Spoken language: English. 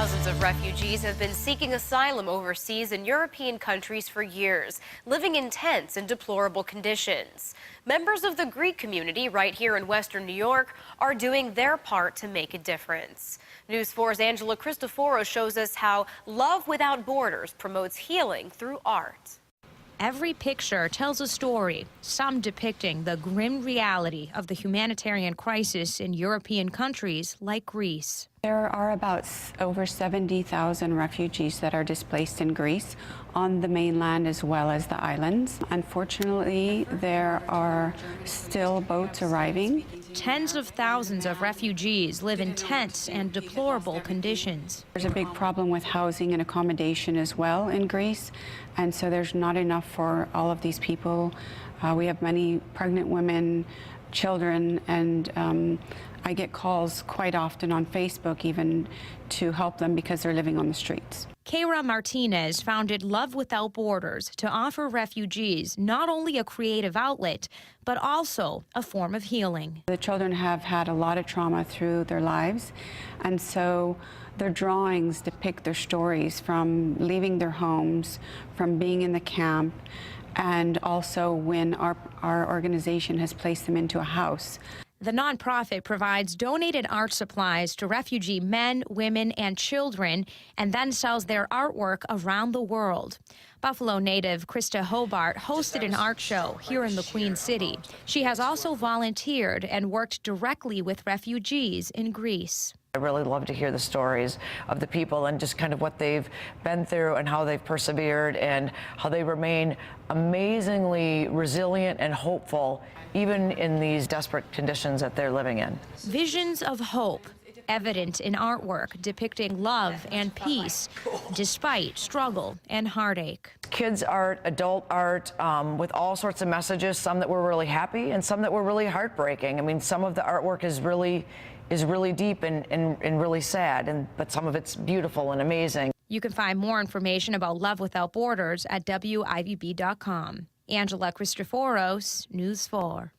Thousands of refugees have been seeking asylum overseas in European countries for years, living in tents and deplorable conditions. Members of the Greek community right here in Western New York are doing their part to make a difference. News 4's Angela Cristoforo shows us how Love Without Borders promotes healing through art. Every picture tells a story, some depicting the grim reality of the humanitarian crisis in European countries like Greece. There are about over 70,000 refugees that are displaced in Greece, on the mainland as well as the islands. Unfortunately, there are still boats arriving. Tens of thousands of refugees live in tents and deplorable conditions. There's a big problem with housing and accommodation as well in Greece, and so there's not enough for all of these people. We have many pregnant women, children, and I get calls quite often on Facebook even to help them because they're living on the streets. Keira Martinez founded Love Without Borders to offer refugees not only a creative outlet, but also a form of healing. The children have had a lot of trauma through their lives, and so their drawings depict their stories from leaving their homes, from being in the camp, and also when our organization has placed them into a house. The nonprofit provides donated art supplies to refugee men, women, and children, and then sells their artwork around the world. Buffalo native Krista Hobart hosted an art show here in the Queen City. She has also volunteered and worked directly with refugees in Greece. I really love to hear the stories of the people and just kind of what they've been through and how they've persevered and how they remain amazingly resilient and hopeful even in these desperate conditions that they're living in. Visions of hope, evident in artwork depicting love and peace despite struggle and heartache. Kids art, adult art, with all sorts of messages, some that were really happy and some that were really heartbreaking. I mean, some of the artwork is really deep and really sad, but some of it's beautiful and amazing. You can find more information about Love Without Borders at WIVB.com. Angela Cristoforos, News 4.